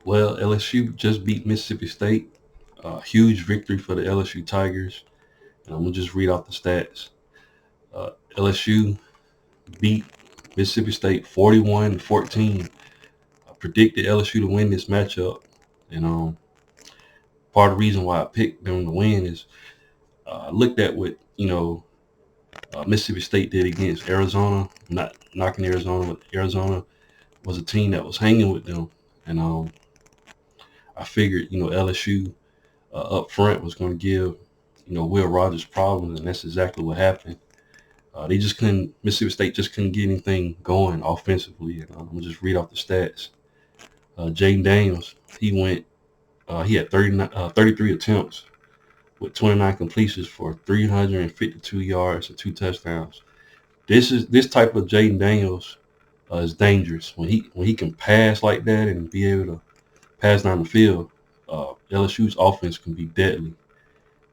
Well, LSU just beat Mississippi State. Huge victory for the LSU Tigers. And I'm gonna just read off the stats. LSU beat Mississippi State 41-14. I predicted LSU to win this matchup, and part of the reason why I picked them to win is I looked at what Mississippi State did against Arizona, not knocking Arizona, but Arizona was a team that was hanging with them, and I figured LSU up front was going to give Will Rogers problems, and that's exactly what happened. They just couldn't. Mississippi State just couldn't get anything going offensively. And I'm gonna just read off the stats. Jaden Daniels, he had 33 attempts with 29 completions for 352 yards and 2 touchdowns. This type of Jaden Daniels is dangerous when he can pass like that and be able to pass down the field. LSU's offense can be deadly.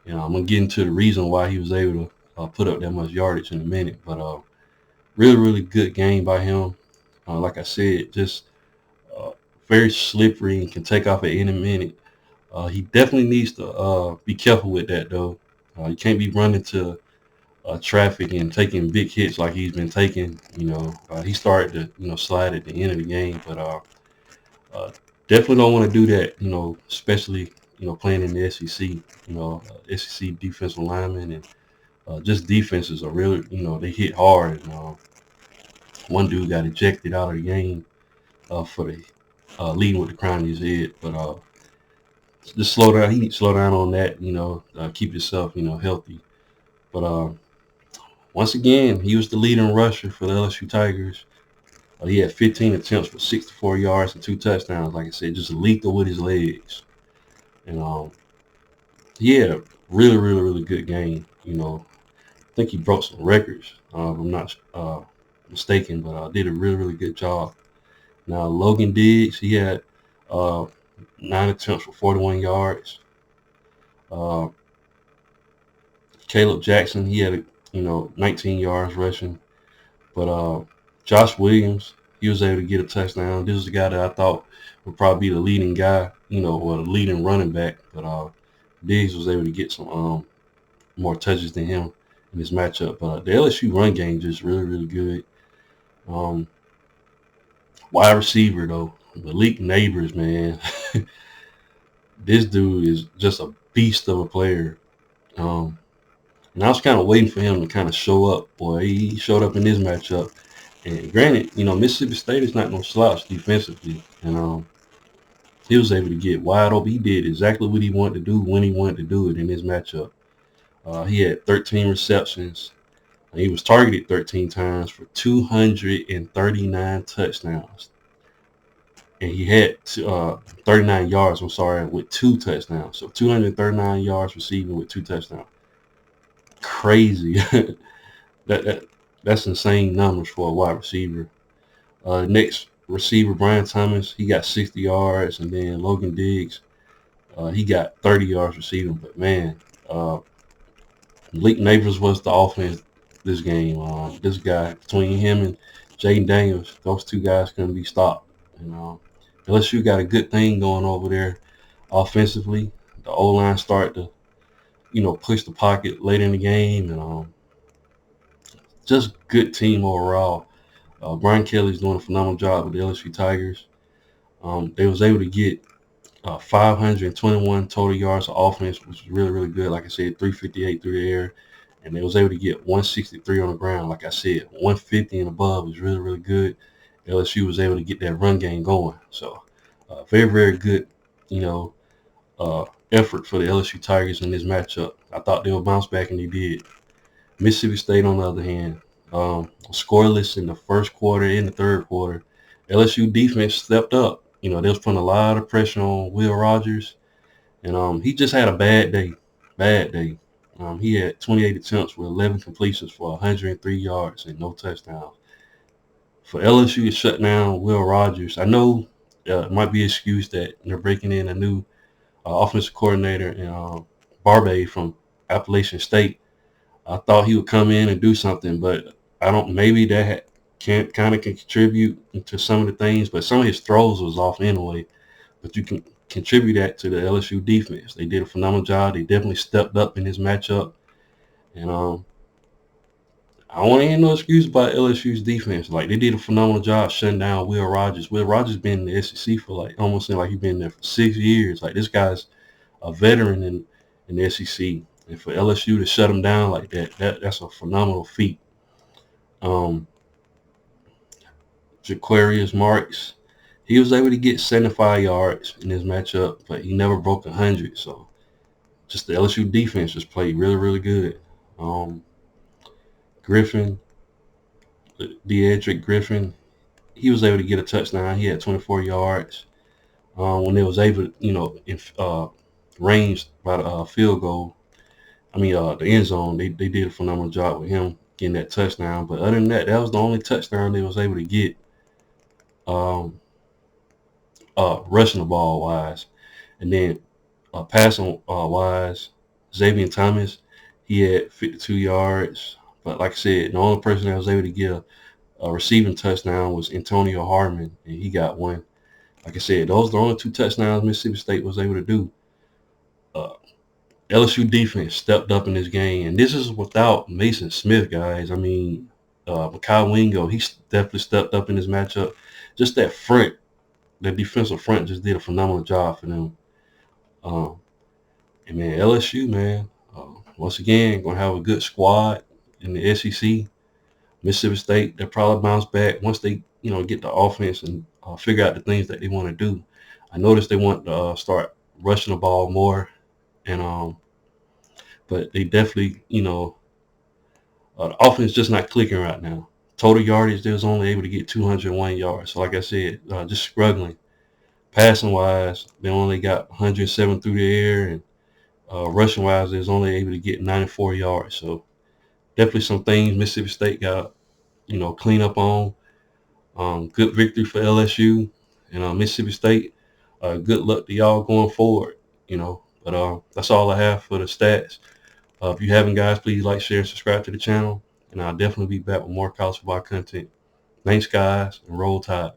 I'm gonna get into the reason why he was able to put up that much yardage in a minute, but really, really good game by him. Like I said, just uh, very slippery and can take off at any minute. He definitely needs to be careful with that, though. You can't be running to traffic and taking big hits like he's been taking. He started to slide at the end of the game, but uh, definitely don't want to do that. Especially playing in the SEC. SEC defensive linemen and just defenses are really they hit hard. And, one dude got ejected out of the game for the leading with the crown in his head, but just slow down. He needs to slow down on that. Keep yourself healthy. But once again, he was the leading rusher for the LSU Tigers. He had 15 attempts for 64 yards and 2 touchdowns. Like I said, just lethal with his legs. And he had a really, really, really good game. I think he broke some records. I'm not mistaken, but did a really, really good job. Now, Logan Diggs, he had uh, 9 attempts for 41 yards. Uh, Caleb Jackson, he had 19 yards rushing. But Josh Williams, he was able to get a touchdown. This is the guy that I thought would probably be the leading guy, or the leading running back. But Diggs was able to get some more touches than him in this matchup. But the LSU run game just really, really good. Um, Wide receiver though, Malik Neighbors, man, this dude is just a beast of a player. Um, and I was kind of waiting for him to kind of show up. Boy, he showed up in this matchup. And granted, Mississippi State is not no slouch defensively, and he was able to get wide open. He did exactly what he wanted to do when he wanted to do it in this matchup. He had 13 receptions. And he was targeted 13 times for 239 touchdowns. And he had 39 yards, I'm sorry, with 2 touchdowns. So 239 yards receiving with 2 touchdowns. Crazy. that that's insane numbers for a wide receiver. Next receiver, Brian Thomas, he got 60 yards, and then Logan Diggs, he got 30 yards receiving. But man, Malik Neighbors was the offense this game. This guy, between him and Jaden Daniels, those two guys couldn't be stopped. And LSU got a good thing going over there offensively. The O line started to, push the pocket late in the game, and just good team overall. Brian Kelly's doing a phenomenal job with the LSU Tigers. They was able to get 521 total yards of offense, which was really, really good. Like I said, 358 through the air, and they was able to get 163 on the ground. Like I said, 150 and above is really, really good. LSU was able to get that run game going. So, very, very good, you know, effort for the LSU Tigers in this matchup. I thought they would bounce back, and they did. Mississippi State, on the other hand, scoreless in the first quarter and the third quarter. LSU defense stepped up. They was putting a lot of pressure on Will Rogers, and he just had a bad day. Bad day. He had 28 attempts with 11 completions for 103 yards and no touchdowns. For LSU to shut down Will Rogers, I know it might be an excuse that they're breaking in a new offensive coordinator in Barbe from Appalachian State. I thought he would come in and do something, but I don't. Maybe that can contribute to some of the things, but some of his throws was off anyway. but you can contribute that to the LSU defense. They did a phenomenal job. They definitely stepped up in this matchup, and I don't want to hear no excuse about LSU's defense. Like, they did a phenomenal job shutting down Will Rogers. Will Rogers been in the SEC for like almost seemed like he's been there for 6 years. Like, this guy's a veteran in the SEC, and for LSU to shut him down like that's a phenomenal feat. Um, Jaquarius Marks, he was able to get 75 yards in this matchup, but he never broke 100. So just the LSU defense just played really, really good. Um, Griffin, Deadrick Griffin, he was able to get a touchdown. He had 24 yards. When they was able, in range by the field goal, the end zone, they did a phenomenal job with him getting that touchdown. But other than that, that was the only touchdown they was able to get um, rushing the ball wise. And then passing wise, Xavier Thomas, he had 52 yards. But like I said, the only person that was able to get a receiving touchdown was Antonio Harmon, and he got one. Like I said, those are the only two touchdowns Mississippi State was able to do. Uh, LSU defense stepped up in this game, and this is without Mason Smith, guys. Mikal Wingo, he definitely stepped up in this matchup. Just that front, that defensive front, just did a phenomenal job for them. Um, and man, LSU, man, once again, gonna have a good squad in the SEC. Mississippi State, they'll probably bounce back once they, get the offense and figure out the things that they want to do. I noticed they want to start rushing the ball more, and but they definitely, the offense just not clicking right now. Total yardage, they was only able to get 201 yards. So like I said, just struggling. Passing wise, they only got 107 through the air, and rushing wise, they was only able to get 94 yards. So definitely some things Mississippi State got, clean up on. Good victory for LSU and Mississippi State. Good luck to y'all going forward, But that's all I have for the stats. If you haven't, guys, please like, share, and subscribe to the channel. And I'll definitely be back with more college football content. Thanks, guys, and roll tide.